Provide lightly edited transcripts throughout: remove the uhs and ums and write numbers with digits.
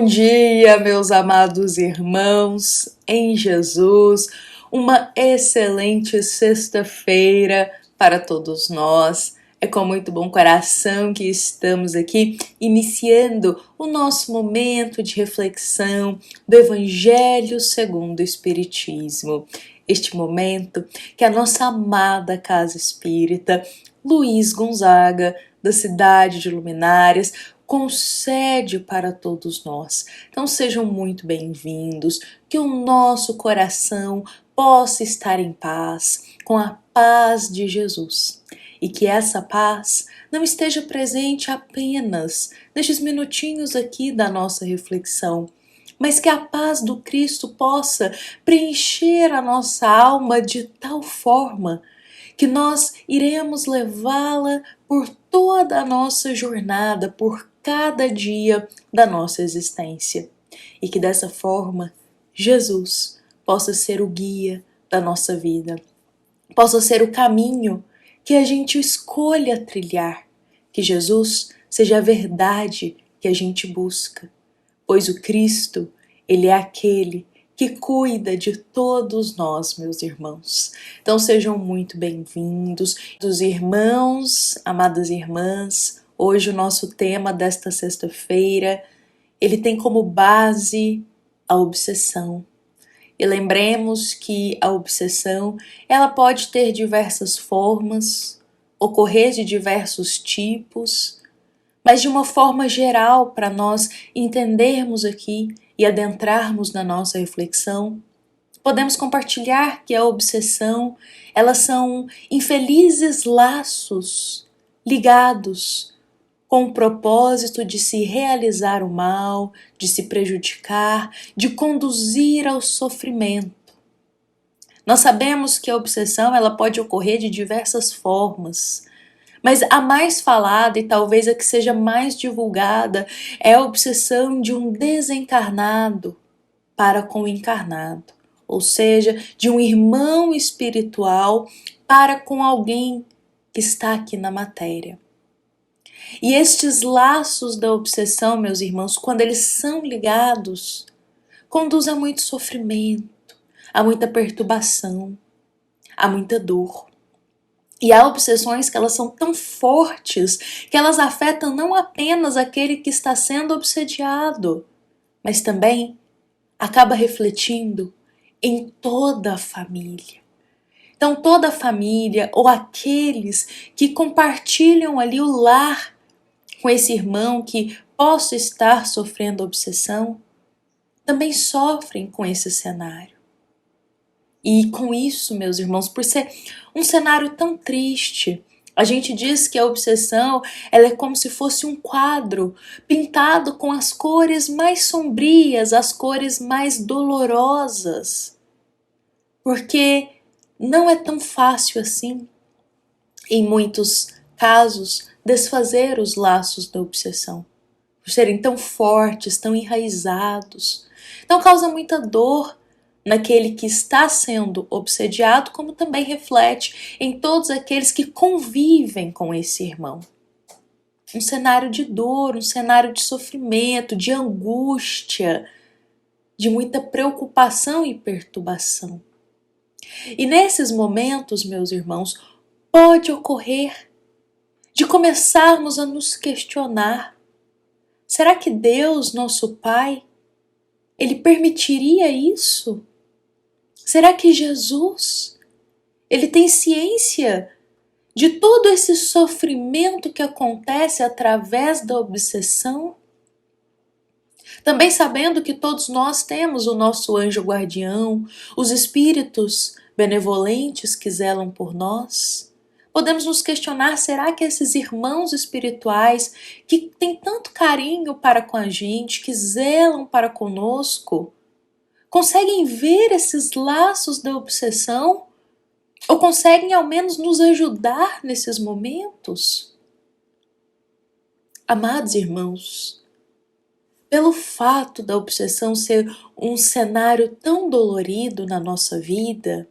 Bom dia, meus amados irmãos em Jesus. Uma excelente sexta-feira para todos nós. É com muito bom coração que estamos aqui iniciando o nosso momento de reflexão do Evangelho segundo o Espiritismo. Este momento que a nossa amada Casa Espírita Luiz Gonzaga, da cidade de Luminárias, concede para todos nós. Então sejam muito bem-vindos, que o nosso coração possa estar em paz, com a paz de Jesus. E que essa paz não esteja presente apenas nestes minutinhos aqui da nossa reflexão, mas que a paz do Cristo possa preencher a nossa alma de tal forma que nós iremos levá-la por toda a nossa jornada, por cada dia da nossa existência. E que dessa forma, Jesus possa ser o guia da nossa vida, possa ser o caminho que a gente escolha trilhar, que Jesus seja a verdade que a gente busca, pois o Cristo, Ele é aquele que cuida de todos nós, meus irmãos. Então sejam muito bem-vindos, dos irmãos, amadas irmãs. Hoje o nosso tema desta sexta-feira, ele tem como base a obsessão. E lembremos que a obsessão, ela pode ter diversas formas, ocorrer de diversos tipos, mas de uma forma geral, para nós entendermos aqui e adentrarmos na nossa reflexão, podemos compartilhar que a obsessão, elas são infelizes laços ligados com o propósito de se realizar o mal, de se prejudicar, de conduzir ao sofrimento. Nós sabemos que a obsessão, ela pode ocorrer de diversas formas, mas a mais falada e talvez a que seja mais divulgada é a obsessão de um desencarnado para com o encarnado, ou seja, de um irmão espiritual para com alguém que está aqui na matéria. E estes laços da obsessão, meus irmãos, quando eles são ligados, conduzem a muito sofrimento, a muita perturbação, a muita dor. E há obsessões que elas são tão fortes que elas afetam não apenas aquele que está sendo obsediado, mas também acaba refletindo em toda a família. Então toda a família ou aqueles que compartilham ali o lar com esse irmão que possa estar sofrendo obsessão, também sofrem com esse cenário. E com isso, meus irmãos, por ser um cenário tão triste, a gente diz que a obsessão, ela é como se fosse um quadro pintado com as cores mais sombrias, as cores mais dolorosas. Porque não é tão fácil assim, em muitos casos, desfazer os laços da obsessão, por serem tão fortes, tão enraizados. Então causa muita dor naquele que está sendo obsediado, como também reflete em todos aqueles que convivem com esse irmão. Um cenário de dor, um cenário de sofrimento, de angústia, de muita preocupação e perturbação. E nesses momentos, meus irmãos, pode ocorrer de começarmos a nos questionar: será que Deus, nosso Pai, Ele permitiria isso? Será que Jesus, Ele tem ciência de todo esse sofrimento que acontece através da obsessão? Também sabendo que todos nós temos o nosso anjo guardião, os espíritos benevolentes que zelam por nós, podemos nos questionar: será que esses irmãos espirituais que têm tanto carinho para com a gente, que zelam para conosco, conseguem ver esses laços da obsessão? Ou conseguem ao menos nos ajudar nesses momentos? Amados irmãos, pelo fato da obsessão ser um cenário tão dolorido na nossa vida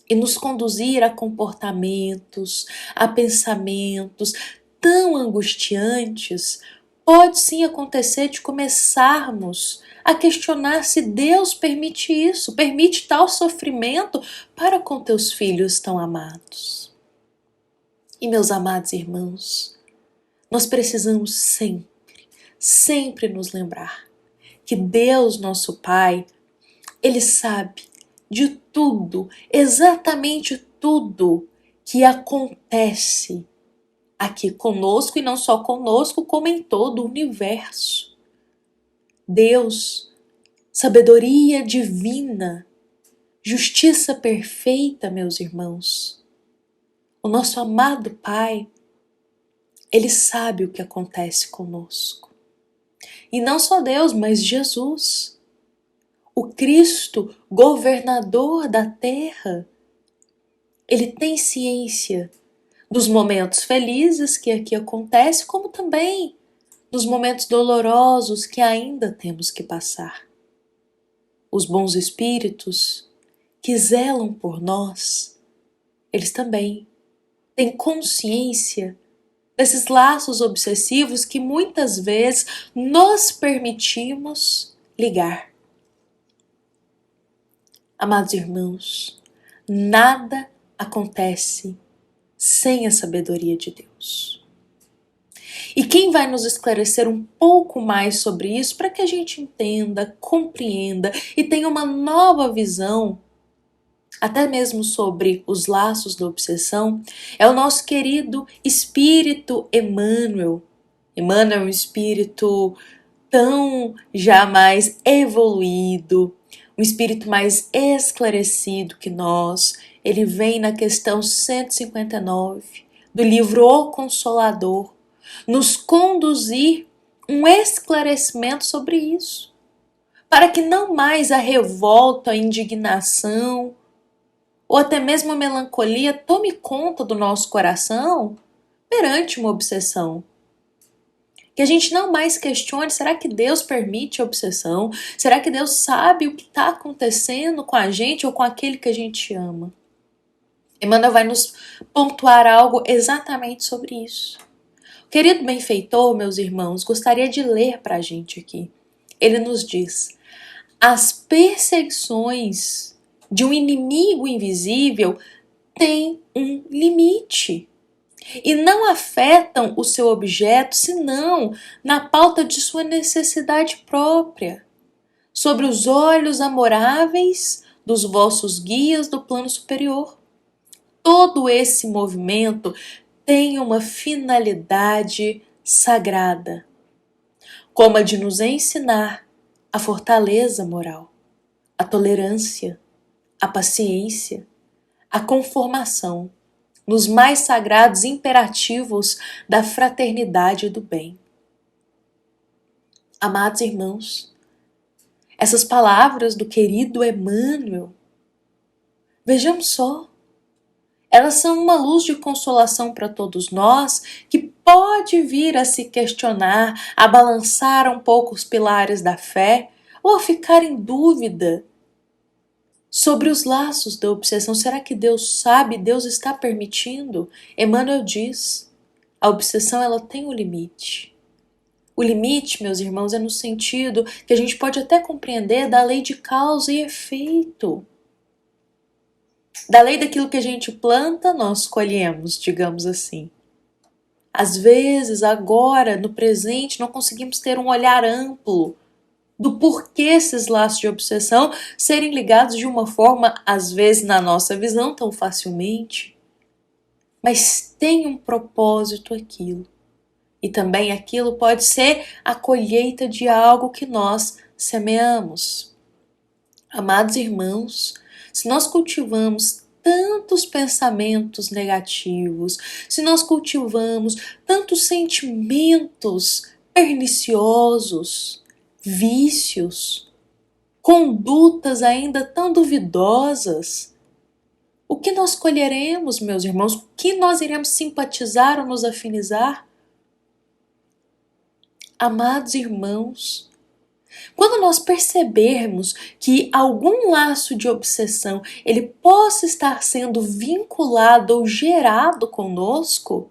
e nos conduzir a comportamentos, a pensamentos tão angustiantes, pode sim acontecer de começarmos a questionar se Deus permite isso, permite tal sofrimento para com teus filhos tão amados. E meus amados irmãos, nós precisamos sempre nos lembrar que Deus, nosso Pai, Ele sabe de tudo, exatamente tudo que acontece aqui conosco e não só conosco, como em todo o universo. Deus, sabedoria divina, justiça perfeita, meus irmãos. O nosso amado Pai, Ele sabe o que acontece conosco. E não só Deus, mas Jesus, o Cristo, governador da terra. Ele tem ciência dos momentos felizes que aqui acontecem, como também dos momentos dolorosos que ainda temos que passar. Os bons espíritos que zelam por nós, eles também têm consciência desses laços obsessivos que muitas vezes nos permitimos ligar. Amados irmãos, nada acontece sem a sabedoria de Deus. E quem vai nos esclarecer um pouco mais sobre isso para que a gente entenda, compreenda e tenha uma nova visão, até mesmo sobre os laços da obsessão, é o nosso querido Espírito Emmanuel. Emmanuel é um espírito tão jamais evoluído, um espírito mais esclarecido que nós. Ele vem na questão 159 do livro O Consolador, nos conduzir um esclarecimento sobre isso, para que não mais a revolta, a indignação ou até mesmo a melancolia tome conta do nosso coração perante uma obsessão. Que a gente não mais questione, será que Deus permite a obsessão? Será que Deus sabe o que está acontecendo com a gente ou com aquele que a gente ama? Emmanuel vai nos pontuar algo exatamente sobre isso. O querido benfeitor, meus irmãos, gostaria de ler para a gente aqui. Ele nos diz: as perseguições de um inimigo invisível têm um limite e não afetam o seu objeto senão na pauta de sua necessidade própria, sobre os olhos amoráveis dos vossos guias do plano superior. Todo esse movimento tem uma finalidade sagrada, como a de nos ensinar a fortaleza moral, a tolerância, a paciência, a conformação nos mais sagrados imperativos da fraternidade e do bem. Amados irmãos, essas palavras do querido Emmanuel, vejamos só, elas são uma luz de consolação para todos nós que pode vir a se questionar, a balançar um pouco os pilares da fé ou a ficar em dúvida sobre os laços da obsessão. Será que Deus sabe? Deus está permitindo? Emmanuel diz, a obsessão ela tem um limite. O limite, meus irmãos, é no sentido que a gente pode até compreender da lei de causa e efeito. Da lei daquilo que a gente planta, nós colhemos, digamos assim. Às vezes, agora, no presente, não conseguimos ter um olhar amplo do porquê esses laços de obsessão serem ligados de uma forma, às vezes, na nossa visão, tão facilmente. Mas tem um propósito aquilo. E também aquilo pode ser a colheita de algo que nós semeamos. Amados irmãos, se nós cultivamos tantos pensamentos negativos, se nós cultivamos tantos sentimentos perniciosos, vícios, condutas ainda tão duvidosas, o que nós colheremos, meus irmãos? O que nós iremos simpatizar ou nos afinizar? Amados irmãos, quando nós percebermos que algum laço de obsessão ele possa estar sendo vinculado ou gerado conosco,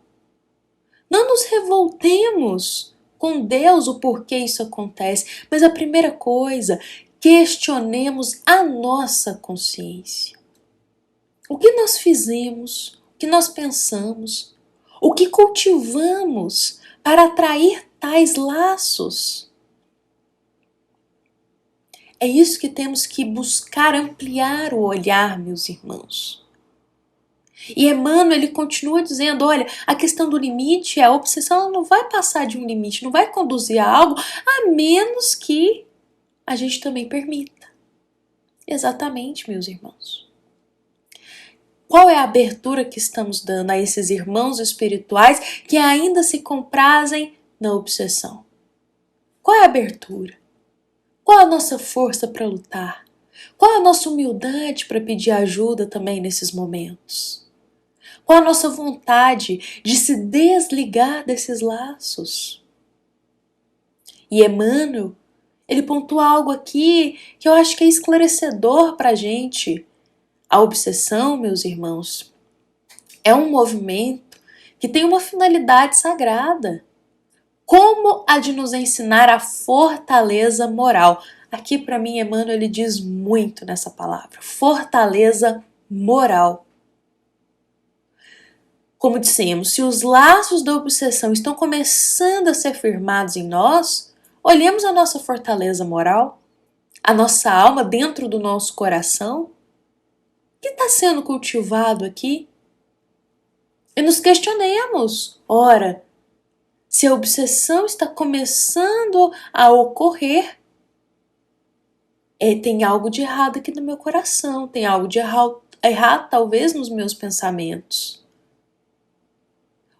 não nos revoltemos com Deus o porquê isso acontece. Mas a primeira coisa, questionemos a nossa consciência. O que nós fizemos, o que nós pensamos, o que cultivamos para atrair tais laços? É isso que temos que buscar ampliar o olhar, meus irmãos. E Emmanuel, ele continua dizendo, olha, a questão do limite, a obsessão não vai passar de um limite, não vai conduzir a algo, a menos que a gente também permita. Exatamente, meus irmãos. Qual é a abertura que estamos dando a esses irmãos espirituais que ainda se comprazem na obsessão? Qual é a abertura? Qual é a nossa força para lutar? Qual é a nossa humildade para pedir ajuda também nesses momentos? Qual a nossa vontade de se desligar desses laços? E Emmanuel, ele pontua algo aqui que eu acho que é esclarecedor para a gente. A obsessão, meus irmãos, é um movimento que tem uma finalidade sagrada, como a de nos ensinar a fortaleza moral. Aqui, para mim, Emmanuel, ele diz muito nessa palavra, fortaleza moral. Como dissemos, se os laços da obsessão estão começando a ser firmados em nós, olhemos a nossa fortaleza moral, a nossa alma dentro do nosso coração. O que está sendo cultivado aqui? E nos questionemos, ora, se a obsessão está começando a ocorrer, tem algo de errado aqui no meu coração, tem algo de errado talvez nos meus pensamentos.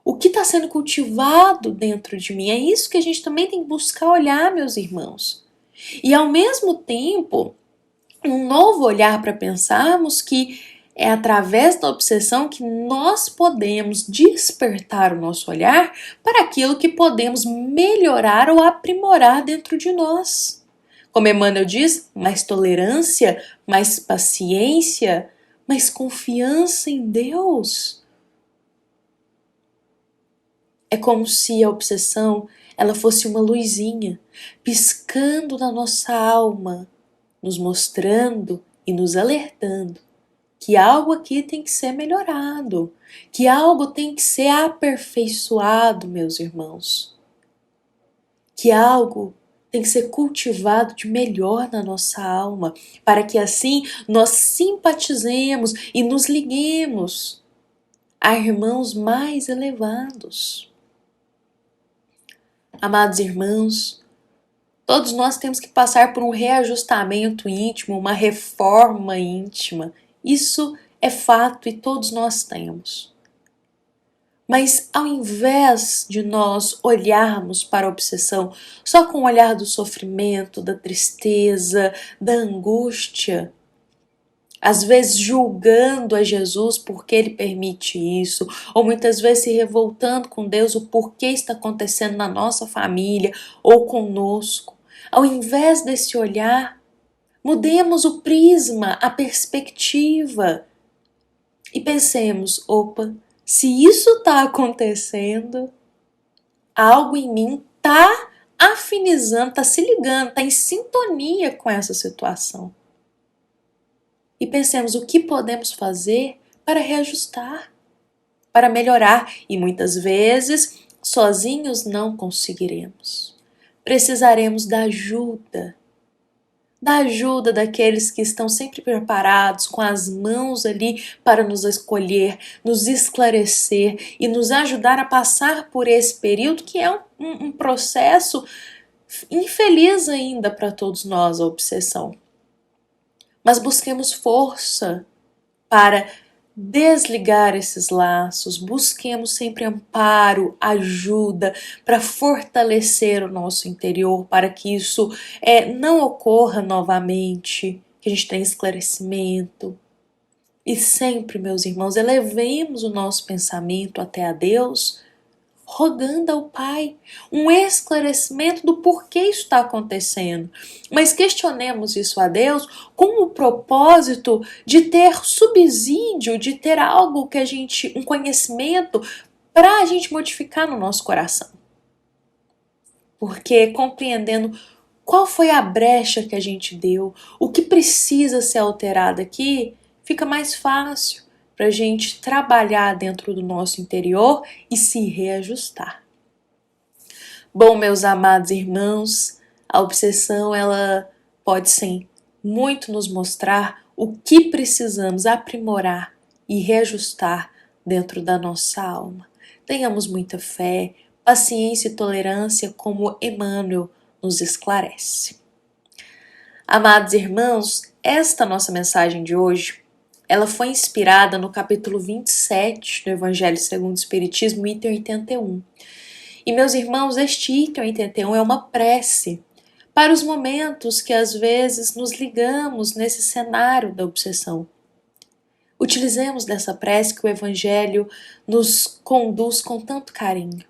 O que está sendo cultivado dentro de mim? É isso que a gente também tem que buscar olhar, meus irmãos. E ao mesmo tempo, um novo olhar para pensarmos que é através da obsessão que nós podemos despertar o nosso olhar para aquilo que podemos melhorar ou aprimorar dentro de nós. Como Emmanuel diz, mais tolerância, mais paciência, mais confiança em Deus. É como se a obsessão ela fosse uma luzinha piscando na nossa alma, nos mostrando e nos alertando que algo aqui tem que ser melhorado, que algo tem que ser aperfeiçoado, meus irmãos, que algo tem que ser cultivado de melhor na nossa alma, para que assim nós simpatizemos e nos liguemos a irmãos mais elevados. Amados irmãos, todos nós temos que passar por um reajustamento íntimo, uma reforma íntima. Isso é fato e todos nós temos. Mas ao invés de nós olharmos para a obsessão só com o olhar do sofrimento, da tristeza, da angústia, às vezes julgando a Jesus porque ele permite isso, ou muitas vezes se revoltando com Deus o porquê está acontecendo na nossa família ou conosco, ao invés desse olhar, mudemos o prisma, a perspectiva e pensemos, opa, se isso está acontecendo, algo em mim está afinizando, está se ligando, está em sintonia com essa situação. E pensemos o que podemos fazer para reajustar, para melhorar. E muitas vezes, sozinhos não conseguiremos. Precisaremos da ajuda daqueles que estão sempre preparados, com as mãos ali para nos escolher, nos esclarecer e nos ajudar a passar por esse período que é um processo infeliz ainda para todos nós, a obsessão. Mas busquemos força para desligar esses laços, busquemos sempre amparo, ajuda para fortalecer o nosso interior, para que isso não ocorra novamente, que a gente tenha esclarecimento. E sempre, meus irmãos, elevemos o nosso pensamento até a Deus, rogando ao Pai um esclarecimento do porquê isso está acontecendo. Mas questionemos isso a Deus com o propósito de ter subsídio, de ter algo que um conhecimento para a gente modificar no nosso coração. porque compreendendo qual foi a brecha que a gente deu, o que precisa ser alterado aqui, fica mais fácil para a gente trabalhar dentro do nosso interior e se reajustar. Bom, meus amados irmãos, a obsessão ela pode sim muito nos mostrar o que precisamos aprimorar e reajustar dentro da nossa alma. Tenhamos muita fé, paciência e tolerância, como Emmanuel nos esclarece. Amados irmãos, esta nossa mensagem de hoje, ela foi inspirada no capítulo 27 do Evangelho segundo o Espiritismo, item 81. E meus irmãos, este item 81 é uma prece para os momentos que às vezes nos ligamos nesse cenário da obsessão. Utilizemos dessa prece que o Evangelho nos conduz com tanto carinho.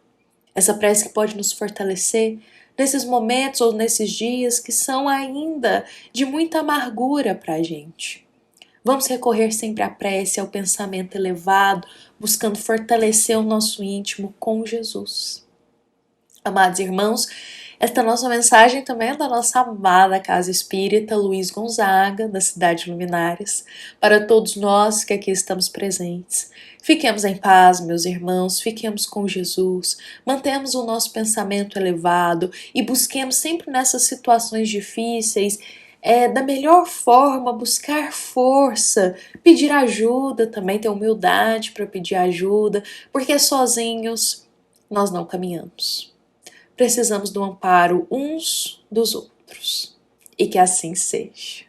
Essa prece que pode nos fortalecer nesses momentos ou nesses dias que são ainda de muita amargura para a gente. Vamos recorrer sempre à prece, ao pensamento elevado, buscando fortalecer o nosso íntimo com Jesus. Amados irmãos, esta nossa mensagem também é da nossa amada Casa Espírita Luiz Gonzaga, da cidade de Luminárias, para todos nós que aqui estamos presentes. Fiquemos em paz, meus irmãos, fiquemos com Jesus, mantemos o nosso pensamento elevado e busquemos sempre nessas situações difíceis, da melhor forma, buscar força, pedir ajuda, também ter humildade para pedir ajuda, porque sozinhos nós não caminhamos. Precisamos do amparo uns dos outros. E que assim seja.